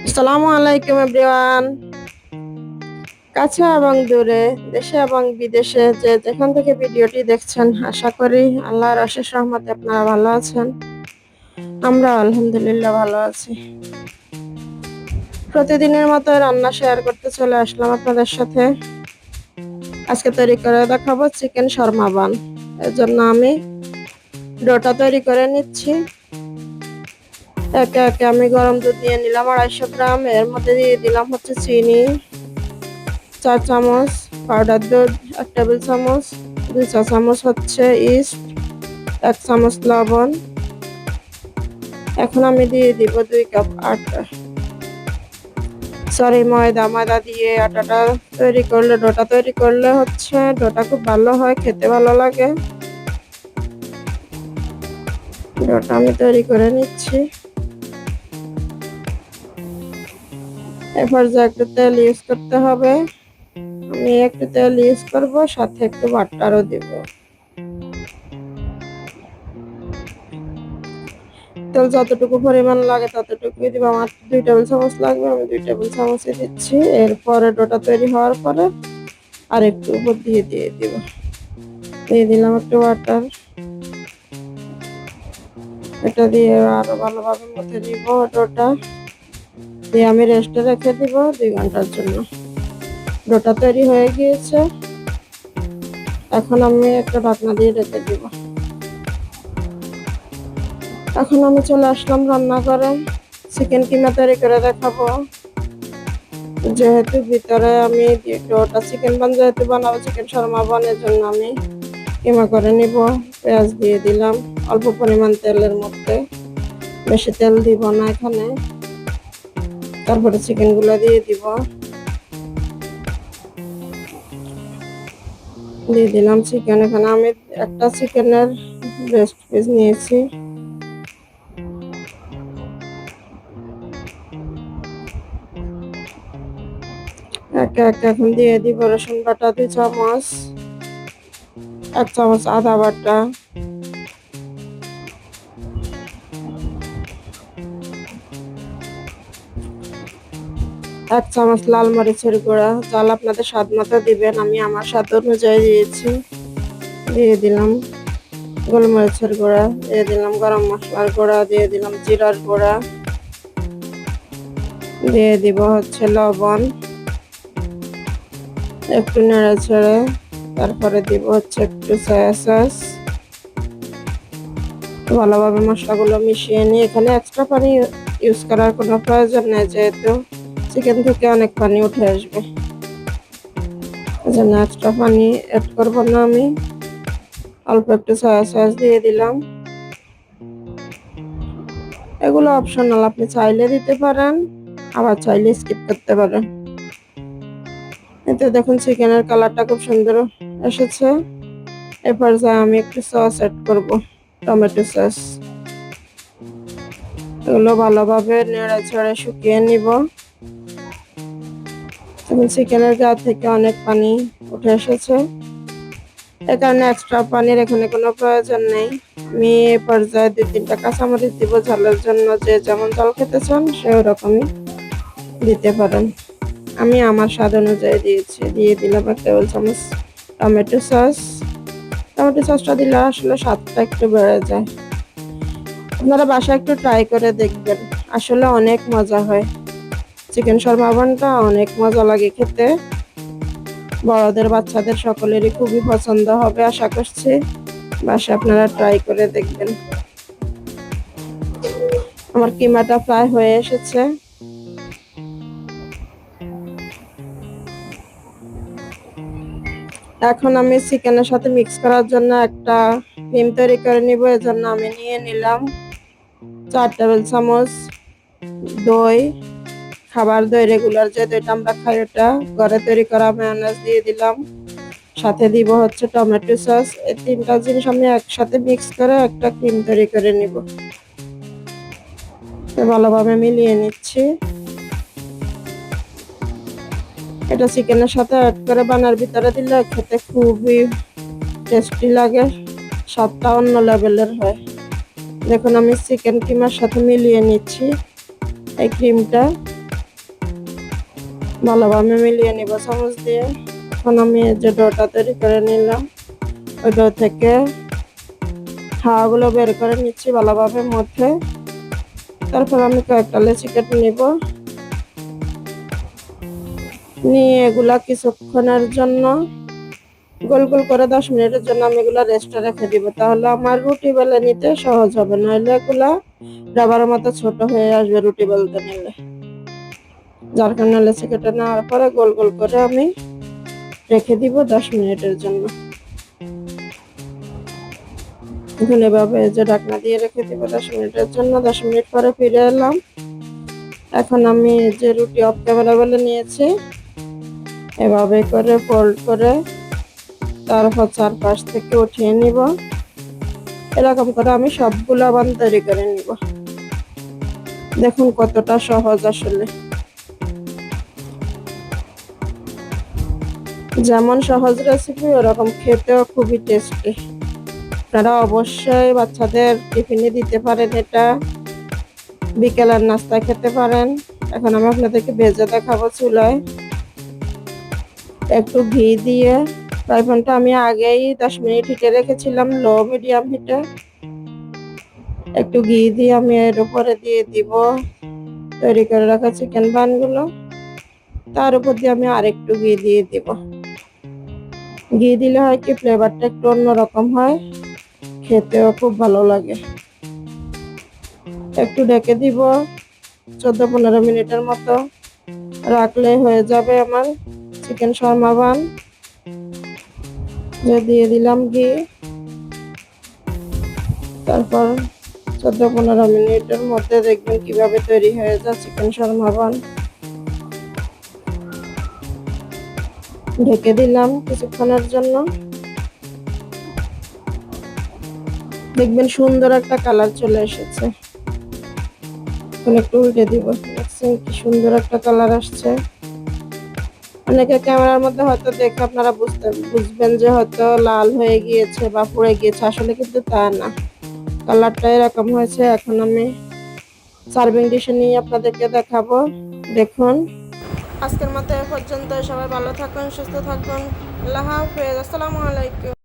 আসসালামু আলাইকুম এভরিওয়ান। কাছে এবং দূরে, দেশে এবং বিদেশে যে যেখান থেকে ভিডিওটি দেখছেন, আশা করি আল্লাহর অশেষ রহমতে আপনারা ভালো আছেন। আমরা আলহামদুলিল্লাহ ভালো আছি। প্রতিদিনের মতো রান্না শেয়ার করতে চলে আসলাম আপনাদের সাথে। আজকে তৈরি করে দেখাবো চিকেন শর্মা বান। এর জন্য আমি ডোটা তৈরি করে নিচ্ছি। একে একে আমি গরম দুধ নিয়ে নিলাম 250 গ্রাম। এর মধ্যে দিয়ে দিলাম হচ্ছে চিনি 4 চামচ, পাউডার দুধ 1 টেবিল চামচ, 2 চা চামচ হচ্ছে ইস্ট, 1 চামচ লবণ। এখন আমি দিয়ে দিব 2 কাপ আটা, ময়দা দিয়ে আটাটা তৈরি করলে, ডোটা তৈরি করলে হচ্ছে ডোটা খুব ভালো হয়, খেতে ভালো লাগে। ডোটা আমি তৈরি করে নিচ্ছি। এরপর যে একটু তেল ইউজ করতে হবে, আমি একটু তেল ইউজ করব, সাথে একটু বাটারও দিব। তেল যতটুকু পরিমাণ লাগে ততটুকুই দিব। আমার 2 টেবিল চামচ লাগবে, আমি 2 টেবিল চামচই দিচ্ছি। এরপরে ডোটা তৈরি হওয়ার পরে আর একটু উপর দিয়ে দিব। দিয়ে দিলাম একটু বাটার। এটা দিয়ে আরো ভালোভাবে মথে দিব। ডোটা দিয়ে আমি রেস্টে রেখে দিব 2 ঘন্টার জন্য। ডোটা তৈরি হয়ে গিয়েছে। এখন আমি একটা ঢাকনা দিয়ে রেখে দিব। এখন আমি চলে আসলাম রান্না করে। চিকেন কিমা তৈরি করে দেখাবো। যেহেতু ভিতরে আমি ডোটা চিকেন বান যেহেতু বানাবো, চিকেন শর্মা বানের জন্য আমি কিমা করে নিব। পেঁয়াজ দিয়ে দিলাম অল্প পরিমাণ তেলের মধ্যে, বেশি তেল দিব না এখানে। তারপরে চিকেন গুলা দিয়ে দিলাম চিকেন। এখানে আমি একটা চিকেনের ব্রেস্ট পিস নিয়েছি। একে একে এখন দিয়ে দিব রসুন বাটা 2 চামচ, 1 চামচ আদা বাটা, 1 চামচ লাল মরিচের গুঁড়া। চাল আপনাদের স্বাদ মতো দিবেন, আমি আমার স্বাদ অনুযায়ী দিয়েছি। দিয়ে দিলাম গোলমরিচের গুঁড়া, দিয়ে দিলাম গরম মশলার গুঁড়া, দিয়ে দিলাম জিরার গুঁড়া, দিয়ে দিব হচ্ছে লবণ। একটু নেড়ে ছেড়ে তারপরে দিব হচ্ছে একটু সয়া সস। ভালোভাবে মশলাগুলো মিশিয়ে নিয়ে এখানে এক্সট্রা পানি ইউজ করার কোনো প্রয়োজন নেই, যেহেতু চিকেন থেকে অনেক পানি উঠে আসবে। এজন্য এক্সট্রা পানি অ্যাড করব না আমি। অল্প একটু সয়া সস দিয়ে দিলাম। এগুলো অপশনাল, আপনি চাইলে দিতে পারেন, আবার চাইলে স্কিপ করতে পারেন। এতে দেখুন চিকেনের কালারটা খুব সুন্দর এসেছে। এরপর আমি একটু সস অ্যাড করব, টমেটো সস। এগুলো ভালোভাবে নেড়ে ছেড়ে শুকিয়ে নিব। চিকেনের গা থেকে অনেক পানি উঠে এসেছে, এ কারণে এক্সট্রা পানির এখানে কোনো প্রয়োজন নেই। আমি এই পর্যায়ে 2-3টা কাঁচামরিচ দিব ঝালের জন্য। যে যেমন ঝাল খেতে চান সে ওরকমই দিতে পারেন। আমি আমার স্বাদ অনুযায়ী দিয়েছি। দিয়ে দিলাম 1 টেবিল চামচ টমেটো সস। টমেটো সসটা দিলে আসলে স্বাদটা একটু বেড়ে যায়। আপনারা বাসায় একটু ট্রাই করে দেখবেন, আসলে অনেক মজা হয়। চিকেন শর্মা বানটা অনেক মজা লাগে খেতে। বড়দের বাচ্চাদের সকলেরই খুবই পছন্দ হবে আশা করছি। বাসায় আপনারা ট্রাই করে দেখবেন। আমার কিমাটা প্রায় হয়ে এসেছে। এখন আমি চিকেনের সাথে মিক্স করার জন্য একটা ক্রিম তৈরি করে নিব। এর জন্য আমি নিয়ে নিলাম 4 টেবিল চামচ দই, খাবার দই, রেগুলার যে দইটা আমরা খাই ওটা, ঘরে তৈরি করা মায়োনেজ দিয়ে দিলাম। সাথে দিব হচ্ছে টমেটো সস। এই 3টা জিনিস আমি একসাথে মিক্স করে একটা ক্রিম তৈরি করে নিব। ভালোভাবে মিলিয়ে নিচ্ছি। এটা চিকেনের সাথে অ্যাড করে বানার ভিতরে দিলে খেতে খুবই টেস্টি লাগে, স্বাদটা অন্য লেভেলের হয়। দেখুন আমি চিকেন ক্রিমের সাথে মিলিয়ে নিচ্ছি এই ক্রিমটা। ভালোভাবে মিলিয়ে নিব চামচ দিয়ে। এখন আমি যে ডোটা তৈরি করে নিলাম, ওই ডো থেকে হাওয়াগুলো বের করে নিচ্ছি ভালোভাবে মধ্যে। তারপর আমি কয়েকটা লেচি কেটে নিব, নিয়ে এগুলা কিছুক্ষণের জন্য গোল গোল করে 10 মিনিটের জন্য আমি এগুলা রেস্টে রেখে দিব। তাহলে আমার রুটি বেলে নিতে সহজ হবে, নইলে এগুলা রাবারের মতো ছোট হয়ে আসবে রুটি বেলতে নিলে। যার কারণে লেচি কেটে নেওয়ার পরে গোল গোল করে আমি রেখে দিব 10 মিনিটের জন্য। এখন এভাবে যে ঢাকনা দিয়ে রেখে দিব 10 মিনিটের জন্য। 10 মিনিট পরে ফিরে এলাম। এখন আমি যে রুটি অফ ক্যামেরা বেলে নিয়েছি, এভাবে করে ফোল্ড করে তারপর চারপাশ থেকে উঠিয়ে নিব। এরকম করে আমি সবগুলো বান তৈরি করে নিব। দেখুন কতটা সহজ, আসলে যেমন সহজ রেসিপি ওরকম খেতেও খুবই টেস্টি। আপনারা অবশ্যই বাচ্চাদের টিফিনে দিতে পারেন, এটা বিকেলের নাস্তায় খেতে পারেন। এখন আমি আপনাদেরকে ভেজে দেখাবো চুলায় একটু ঘি দিয়ে। ফ্রাই প্যানটা আমি আগেই 10 মিনিট হিটে রেখেছিলাম, লো মিডিয়াম হিটে। একটু ঘি দিয়ে আমি এর উপরে দিয়ে দিব তৈরি করে রাখা চিকেন বানগুলো। তার উপর দিয়ে আমি আরেকটু ঘি দিয়ে দিব। ঘি দিলে হয় কি ফ্লেভারটা একটু অন্যরকম হয়, খেতেও খুব ভালো লাগে। একটু ঢেকে দিব 14-15 মিনিটের মতো, রাখলে হয়ে যাবে আমার চিকেন শর্মা বান। দিয়ে দিলাম ঘি। তারপর 14-15 মিনিটের মধ্যে দেখবেন কিভাবে তৈরি হয়ে যায় চিকেন শর্মা বান। ঢেকে দিলাম কিছুক্ষণের জন্য। দেখবেন সুন্দর একটা কালার চলে এসেছে। এখন একটু উল্টে দিব, দেখছেন কি সুন্দর একটা কালার আসছে। অনেকে ক্যামেরার মধ্যে হয়তো দেখে আপনারা বুঝবেন যে হয়তো লাল হয়ে গিয়েছে বা পুড়ে গিয়েছে, আসলে কিন্তু তা না, কালারটা এরকম হয়েছে। এখন আমি সার্ভিং ডিশে নিয়ে আপনাদেরকে দেখাবো। দেখুন, আজকের মতো এ পর্যন্ত। সবাই ভালো থাকুন, সুস্থ থাকুন। আল্লাহ হাফেজ, আসসালামু আলাইকুম।